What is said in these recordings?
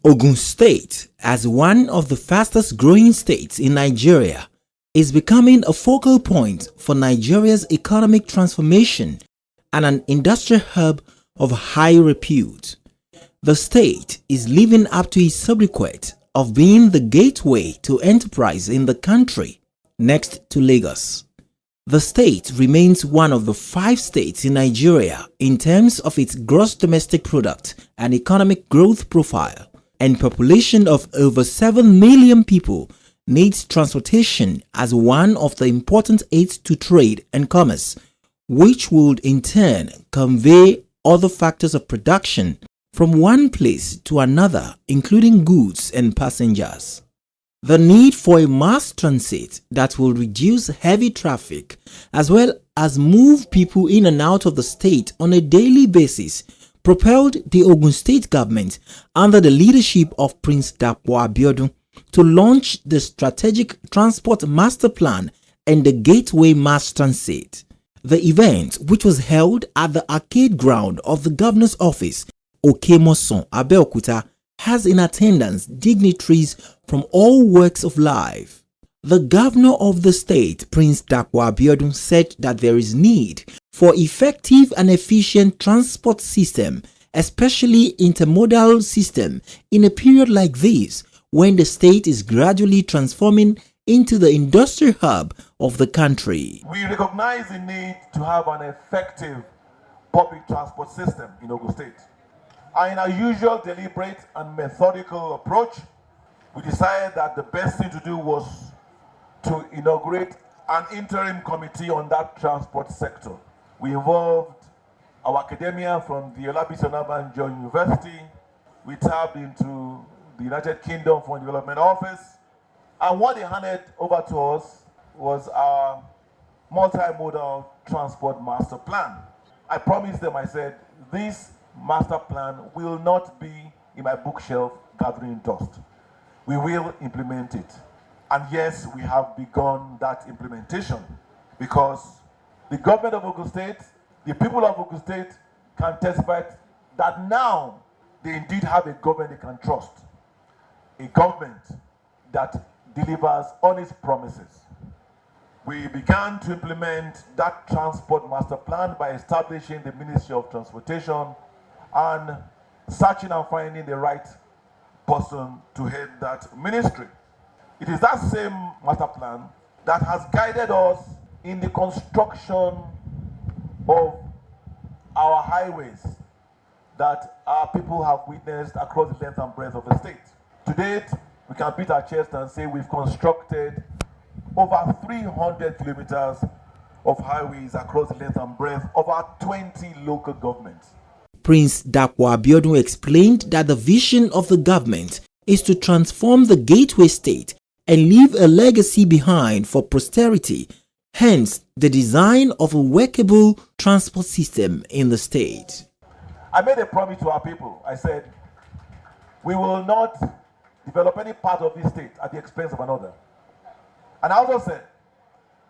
Ogun State, as one of the fastest growing states in Nigeria, is becoming a focal point for Nigeria's economic transformation and an industrial hub of high repute. The state is living up to its sobriquet of being the gateway to enterprise in the country, next to Lagos. The state remains one of the 5 states in Nigeria in terms of its gross domestic product and economic growth profile, and population of over 7 million people needs transportation as one of the important aids to trade and commerce, which would in turn convey other factors of production from one place to another, including goods and passengers. The need for a mass transit that will reduce heavy traffic as well as move people in and out of the state on a daily basis propelled the Ogun State government under the leadership of Prince Dapo Abiodun to launch the Strategic Transport Master Plan and the Gateway Mass Transit. The event, which was held at the arcade ground of the governor's office, Okemoson, Abeokuta, has in attendance dignitaries from all walks of life. The governor of the state, Prince Dapo Abiodun, said that there is need for effective and efficient transport system, especially intermodal system, in a period like this when the state is gradually transforming into the industrial hub of the country. We recognize the need to have an effective public transport system in Ogun State. And in our usual deliberate and methodical approach, we decided that the best thing to do was to inaugurate an interim committee on that transport sector. We involved our academia from the Olabisi Onabanjo University. We tapped into the United Kingdom Foreign Development Office. And what they handed over to us was our multimodal transport master plan. I promised them, I said, this master plan will not be in my bookshelf gathering dust. We will implement it. And yes, we have begun that implementation because the government of Ogun State, the people of Ogun State can testify that now they indeed have a government they can trust. A government that delivers on its promises. We began to implement that transport master plan by establishing the Ministry of Transportation and searching and finding the right person to head that ministry. It is that same master plan that has guided us in the construction of our highways that our people have witnessed across the length and breadth of the state. To date, we can beat our chest and say we've constructed over 300 kilometers of highways across the length and breadth of our 20 local governments. Prince Dapo Abiodun explained that the vision of the government is to transform the gateway state and leave a legacy behind for posterity, hence the design of a workable transport system in the state. I made a promise to our people. I said, we will not develop any part of this state at the expense of another. And I also said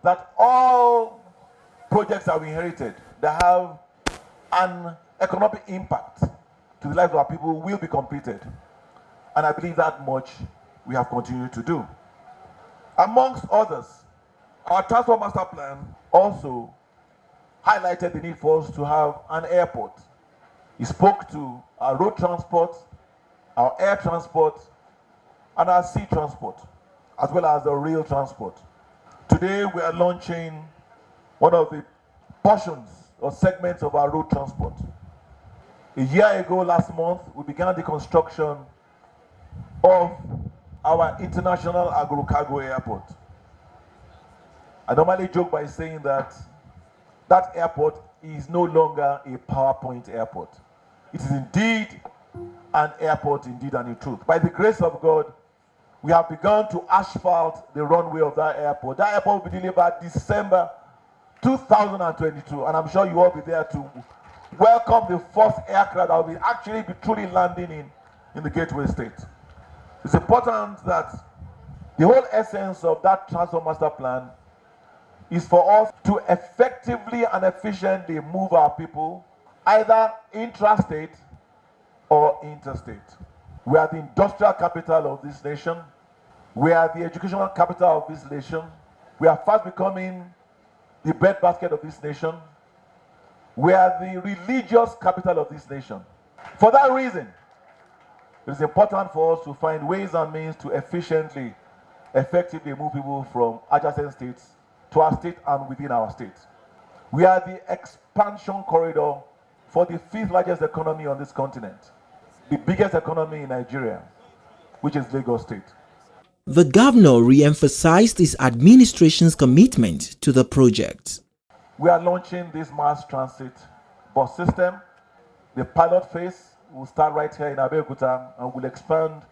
that all projects that we inherited that have an economic impact to the lives of our people will be completed. And I believe that much we have continued to do. Amongst others, our transport master plan also highlighted the need for us to have an airport. It spoke to our road transport, our air transport, and our sea transport, as well as the rail transport. Today, we are launching one of the portions or segments of our road transport. A year ago, last month, we began the construction of our international agro-cargo airport. I normally joke by saying that that airport is no longer a PowerPoint airport. It is indeed an airport, indeed and in truth. By the grace of God, we have begun to asphalt the runway of that airport. That airport will be delivered December 2022, and I'm sure you will be there to welcome the first aircraft that will actually be truly landing in the gateway state. It's important that the whole essence of that transport master plan is for us to effectively and efficiently move our people either intrastate or interstate. We are the industrial capital of this nation. We are the educational capital of this nation. We are fast becoming the breadbasket of this nation. We are the religious capital of this nation. For that reason, it is important for us to find ways and means to effectively move people from adjacent states to our state and within our state. We are the expansion corridor for the fifth largest economy on this continent, the biggest economy in Nigeria, which is Lagos State. The governor re-emphasized his administration's commitment to the project. We are launching this mass transit bus system. The pilot phase will start right here in Abeokuta and will expand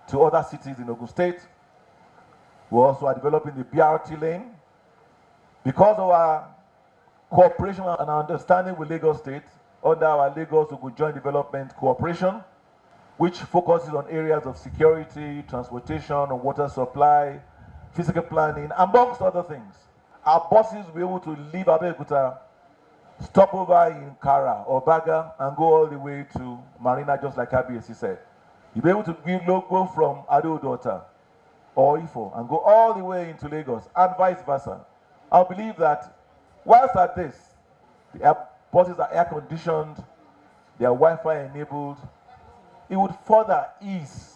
to other cities in Ogun State. We also are developing the BRT lane. Because of our cooperation and our understanding with Lagos State, under our Lagos-Ogun Joint Development Cooperation, which focuses on areas of security, transportation, and water supply, physical planning, amongst other things. Our buses will be able to leave Abeokuta, stop over in Kara or Baga, and go all the way to Marina, just like ABSC said. You'll be able to go from Adeodota or Ifo and go all the way into Lagos, and vice versa. I believe that whilst at this, the buses are air-conditioned, they are Wi-Fi enabled, it would further ease,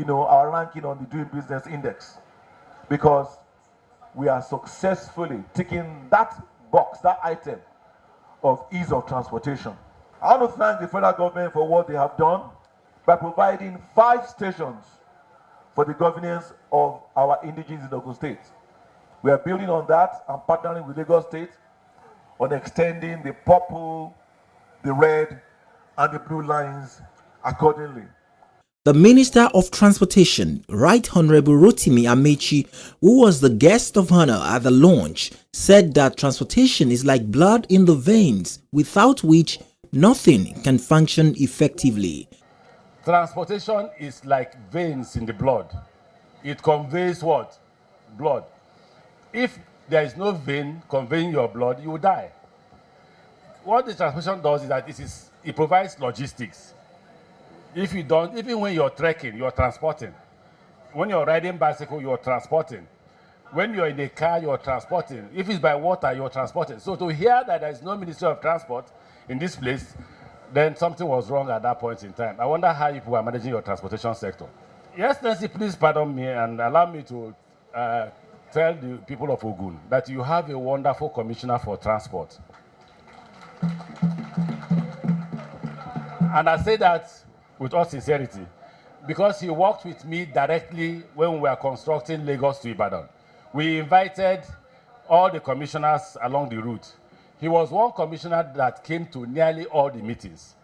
our ranking on the Doing Business Index, because we are successfully ticking that box, that item of ease of transportation. I want to thank the federal government for what they have done by providing 5 stations for the governance of our indigenes in Ogun State. We are building on that and partnering with Lagos State on extending the purple, the red, and the blue lines accordingly. The Minister of Transportation, Right Honorable Rotimi Amechi, who was the guest of honor at the launch, said that transportation is like blood in the veins, without which nothing can function effectively. Transportation is like veins in the blood. It conveys what? Blood. If there is no vein conveying your blood, you will die. What the transportation does is that it provides logistics. If you don't, even when you're trekking, you're transporting. When you're riding bicycle, you're transporting. When you're in a car, you're transporting. If it's by water, you're transporting. So to hear that there is no Ministry of Transport in this place, then something was wrong at that point in time. I wonder how you are managing your transportation sector. Yes, Nancy, please pardon me and allow me to tell the people of Ogun that you have a wonderful commissioner for transport. And I say that with all sincerity, because he worked with me directly when we were constructing Lagos to Ibadan. We invited all the commissioners along the route. He was one commissioner that came to nearly all the meetings.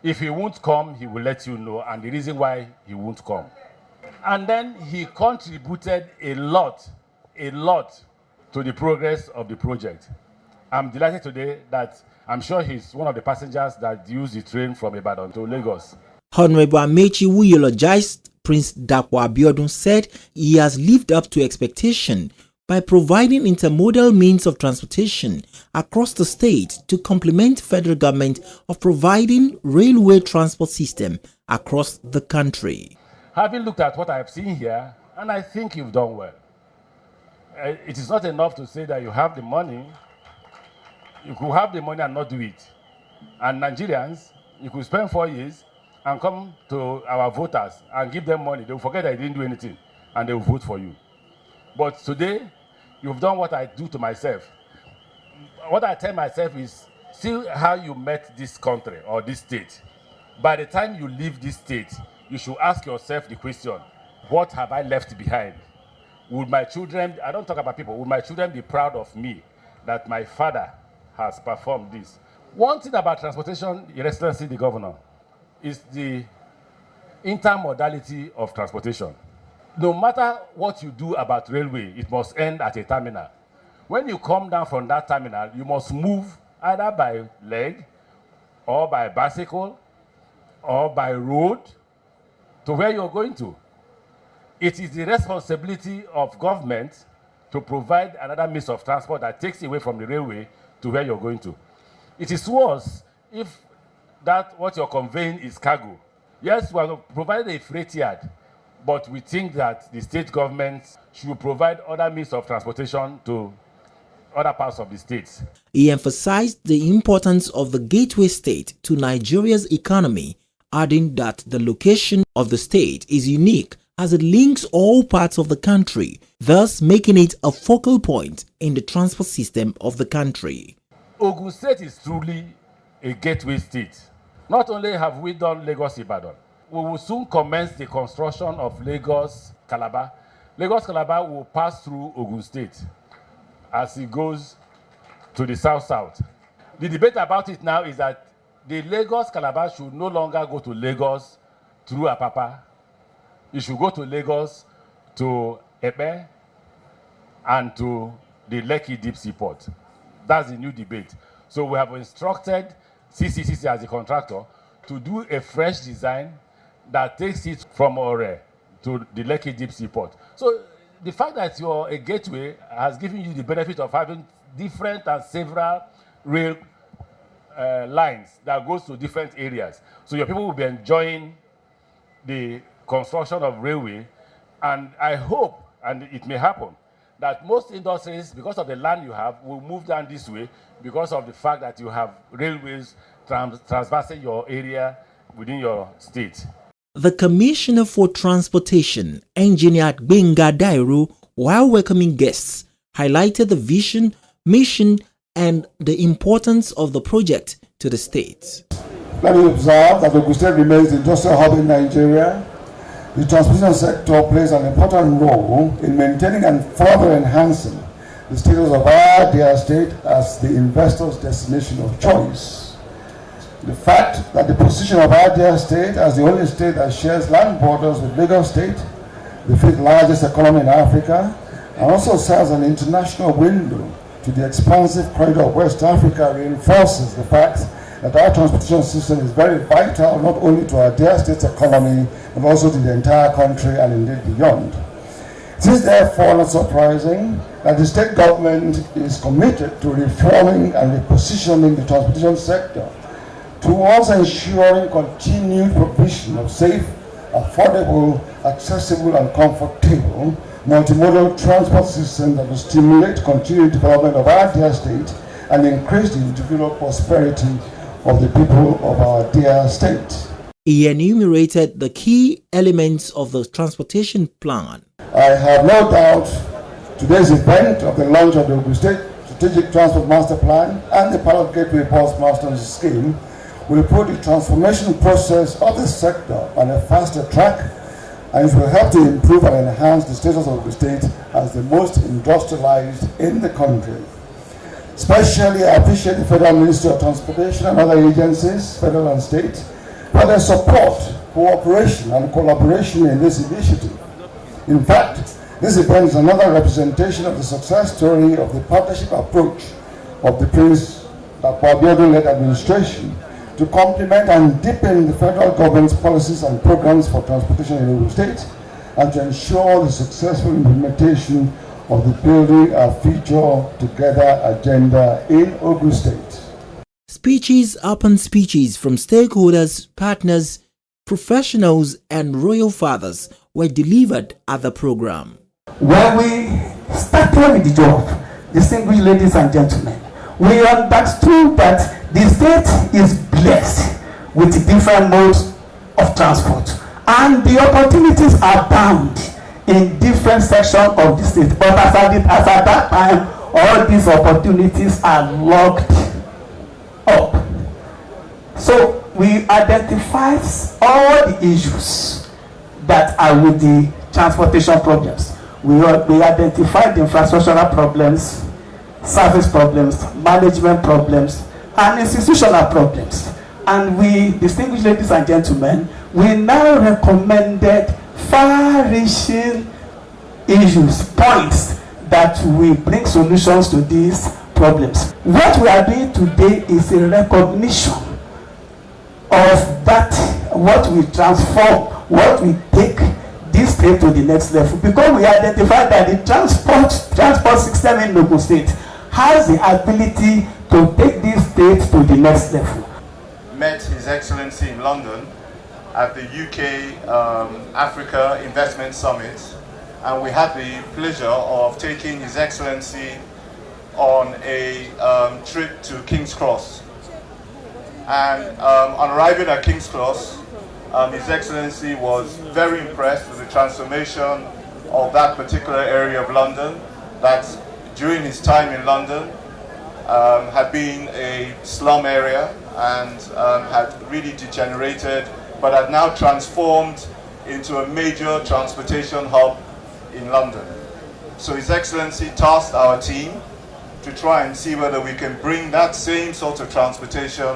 If he won't come, he will let you know, and the reason why he won't come. And then he contributed a lot to the progress of the project. I'm delighted today that I'm sure he's one of the passengers that used the train from Ibadan to Lagos. Honorable Amechi, who eulogized Prince Dapo Abiodun, said he has lived up to expectation by providing intermodal means of transportation across the state to complement federal government of providing railway transport system across the country. Having looked at what I've seen here, and I think you've done well. It is not enough to say that you have the money. You could have the money and not do it. And Nigerians, you could spend 4 years and come to our voters and give them money. They will forget that you didn't do anything and they will vote for you. But today, you've done what I do to myself. What I tell myself is, see how you met this country or this state. By the time you leave this state, you should ask yourself the question, what have I left behind? Would my children, I don't talk about people, would my children be proud of me that my father has performed this? One thing about transportation, Your Excellency the Governor, is the intermodality of transportation. No matter what you do about railway, it must end at a terminal. When you come down from that terminal, you must move either by leg or by bicycle or by road to where you're going to. It is the responsibility of government to provide another means of transport that takes you away from the railway to where you're going to. It is worse if that what you're conveying is cargo. Yes, we have provided a freight yard, but we think that the state government should provide other means of transportation to other parts of the states. He emphasized the importance of the gateway state to Nigeria's economy, adding that the location of the state is unique as it links all parts of the country, thus making it a focal point in the transport system of the country. Ogun State is truly a gateway state. Not only have we done Lagos-Ibadan, we will soon commence the construction of Lagos-Calabar. Lagos-Calabar will pass through Ogun State as it goes to the south-south. The debate about it now is that the Lagos-Calabar should no longer go to Lagos through Apapa. It should go to Lagos to Epe and to the Lekki Deep Seaport. That's the new debate. So we have instructed CCCC as the contractor to do a fresh design that takes it from Ore to the Lekki Deep Seaport. So the fact that you're a gateway has given you the benefit of having different and several rail lines that goes to different areas. So your people will be enjoying the construction of railway, and I hope, and it may happen, that most industries, because of the land you have, will move down this way because of the fact that you have railways traversing your area within your state. The Commissioner for Transportation, Engineer Gbenga Dairu, while welcoming guests, highlighted the vision, mission, and the importance of the project to the state. Let me observe that Ogun State remains the industrial hub in Nigeria. The transportation sector plays an important role in maintaining and further enhancing the status of our dear state as the investor's destination of choice. The fact that the position of our dear state as the only state that shares land borders with Lagos State, the fifth largest economy in Africa, and also serves an international window to the expansive corridor of West Africa reinforces the fact that our transportation system is very vital not only to our dear state's economy, but also to the entire country and indeed beyond. It is therefore not surprising that the state government is committed to reforming and repositioning the transportation sector towards ensuring continued provision of safe, affordable, accessible, and comfortable multimodal transport system that will stimulate continued development of our dear state and increase the individual prosperity of the people of our dear state. He enumerated the key elements of the transportation plan. I have no doubt today's event of the launch of the Ogun State Strategic Transport Master Plan and the Pilot Gateway Bus Master Scheme will put the transformation process of the sector on a faster track, and it will help to improve and enhance the status of the state as the most industrialized in the country. Especially, I appreciate the Federal Ministry of Transportation and other agencies, federal and state, for their support, cooperation, and collaboration in this initiative. In fact, this event is another representation of the success story of the partnership approach of the Prince Abiodun-led administration to complement and deepen the federal government's policies and programs for transportation in Ogun State, and to ensure the successful implementation of the Building a Future Together agenda in Ogun State. Speeches upon speeches from stakeholders, partners, professionals, and royal fathers were delivered at the program. When we started with the job, distinguished ladies and gentlemen, we understood that the state is blessed with different modes of transport, and the opportunities are bound in different sections of the state. But as at that time, all these opportunities are locked up. So we identified all the issues that are with the transportation problems. We identified the infrastructural problems, service problems, management problems, and institutional problems. And we, distinguished ladies and gentlemen, we now recommended far-reaching issues, points that will bring solutions to these problems. What we are doing today is a recognition of that, what we transform, what we take this state to the next level, because we identified that the transport system in Ogun State has the ability to take this state to the next level. Met His Excellency in London at the UK Africa Investment Summit, and we had the pleasure of taking His Excellency on a trip to King's Cross. And on arriving at King's Cross, His Excellency was very impressed with the transformation of that particular area of London that during his time in London had been a slum area and had really degenerated, but had now transformed into a major transportation hub in London. So His Excellency tasked our team to try and see whether we can bring that same sort of transformation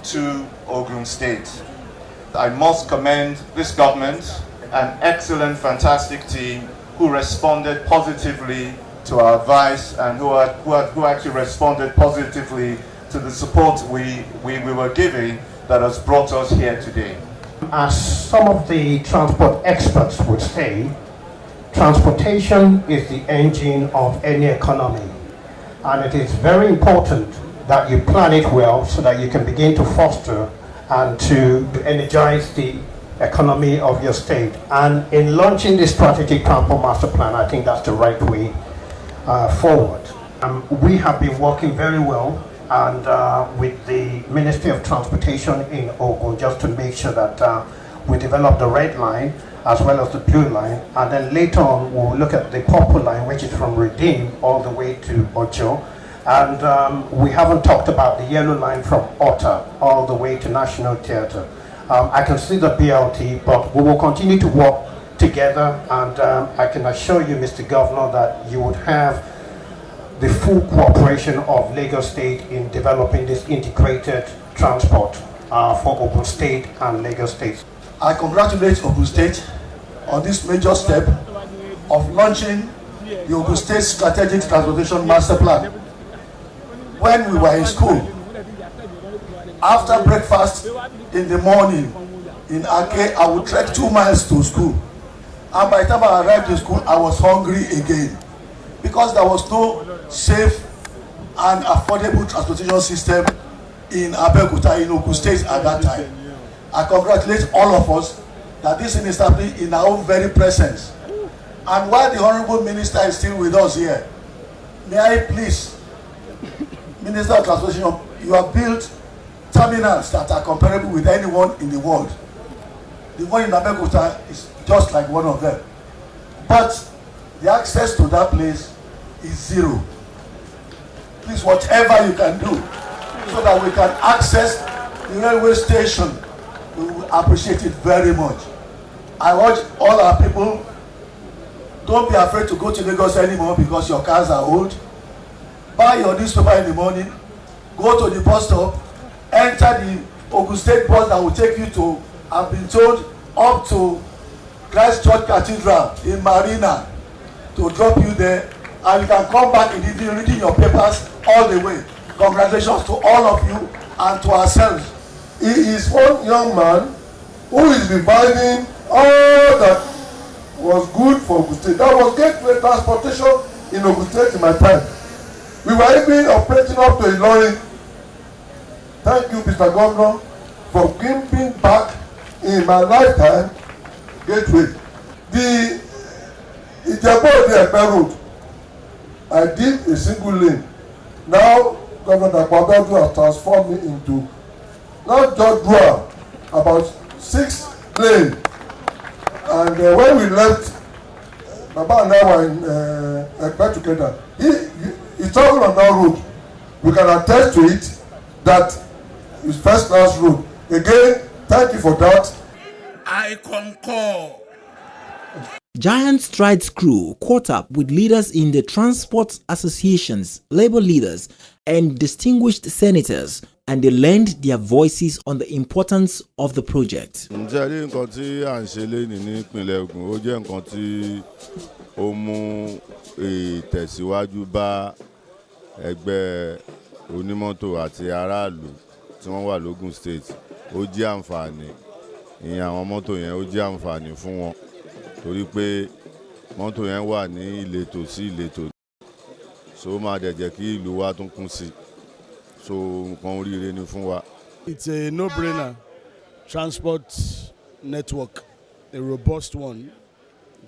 to Ogun State. I must commend this government, an excellent, fantastic team who responded positively to our advice and who actually responded positively to the support we were giving that has brought us here today. As some of the transport experts would say, transportation is the engine of any economy, and it is very important that you plan it well so that you can begin to foster and to energize the economy of your state. And in launching this strategic transport master plan, I think that's the right way forward. We have been working very well and with the Ministry of Transportation in Ogun just to make sure that we develop the red line as well as the blue line, and then later on we'll look at the purple line, which is from Redeem all the way to Ojo. And we haven't talked about the yellow line from Otta all the way to National Theatre. I can see the BLT, but we will continue to work together, and I can assure you, Mr. Governor, that you would have the full cooperation of Lagos State in developing this integrated transport for Ogun State and Lagos State. I congratulate Ogun State on this major step of launching the Ogun State Strategic Transportation Master Plan. When we were in school, after breakfast in the morning in Ake, I would trek 2 miles to school. And by the time I arrived in school, I was hungry again because there was no safe and affordable transportation system in Abeokuta, in Ogun State at that time. I congratulate all of us that this thing is happening in our own very presence. And while the Honorable Minister is still with us here, may I please, Minister of Transportation, you have built terminals that are comparable with anyone in the world. The one in Abeokuta is just like one of them. But the access to that place is zero. Please, whatever you can do so that we can access the railway station, we will appreciate it very much. I urge all our people, don't be afraid to go to Lagos anymore because your cars are old. Buy your newspaper in the morning, go to the bus stop, enter the Ogun State bus that will take you to, I've been told, up to Christ Church Cathedral in Marina to drop you there, and you can come back in the evening reading your papers all the way. Congratulations to all of you and to ourselves. He is one young man who is reviving all that was good for Ogun State. That was gateway transportation in Ogun State in my time. We were even operating up to Ilorin. Thank you, Mr. Governor, for giving back in my lifetime gateway. The Ijebu-Ode-Epe road, I did a single lane. Now, Governor Akpabio has transformed me into not just dual, about 6 lanes. And when we left, Baba and I were in Ekpe together. He traveled on that road. We can attest to it that it's first class road. Again, thank you for that. I concur. Giant Strides crew caught up with leaders in the transport associations, labor leaders, and distinguished senators, and they lent their voices on the importance of the project. Ǹjẹ́ nǹkan tí à ń ṣe lénìí ní ìpínlẹ̀ Ògùn ó jẹ́ nǹkan tí ó mú ìtẹ̀síwájú bá ẹgbẹ́ onímọ́tò àti aráàlú tí wọ́n wà l'Ogun State. Ó jẹ́ àǹfààní, ìyẹn àwọn mọ́tò yẹn ó jẹ́ àǹfààní fún wọn torí pé mọ́tò yẹn wà ní ìletò sí ìletò, so máa dẹ̀ jẹ́ kí ìlú wa tún kún sí, so nǹkan oríire ni fún wa. It's a no-brainer transport network, a robust one,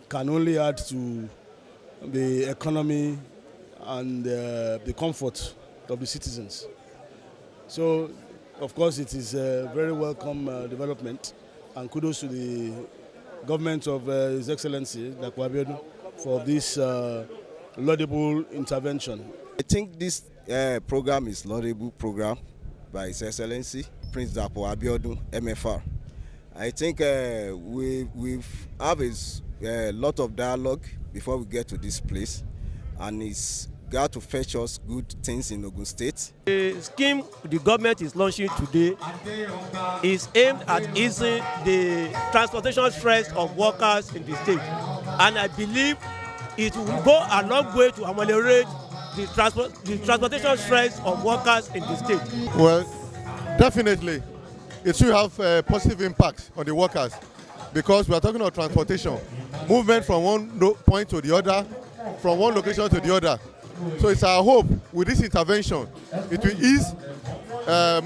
can only add to the economy and the comfort of the citizens. So, of course, it is a very welcome development, and kudos to the government of His Excellency Dr. Abiodun for this laudable intervention. I think this program is laudable program by His Excellency Prince Dr. Abiodun, MFR. I think we've have a lot of dialogue before we get to this place, and it's got to fetch us good things in Ogun State. The scheme the government is launching today is aimed at easing the transportation stress of workers in the state, and I believe it will go a long way to ameliorate the transportation stress of workers in the state. Well, definitely, it should have a positive impact on the workers, because we are talking about transportation, movement from one point to the other, from one location to the other. So it's our hope with this intervention, it will ease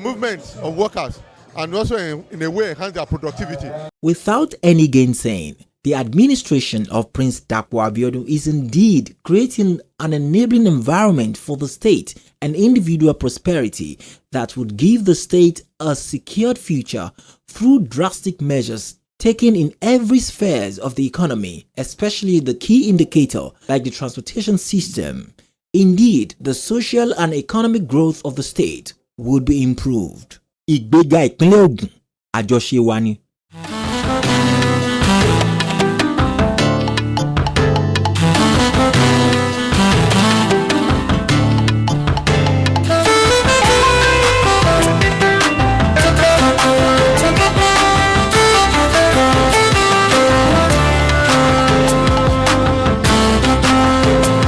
movement of workers and also in a way enhance their productivity. Without any gainsaying, the administration of Prince Dapò Abiodun is indeed creating an enabling environment for the state and individual prosperity that would give the state a secured future through drastic measures taken in every sphere of the economy, especially the key indicator like the transportation system. Indeed, the social and economic growth of the state would be improved. Ìgbéga ìpínlẹ̀ Ògùn, àjọṣe wa ni.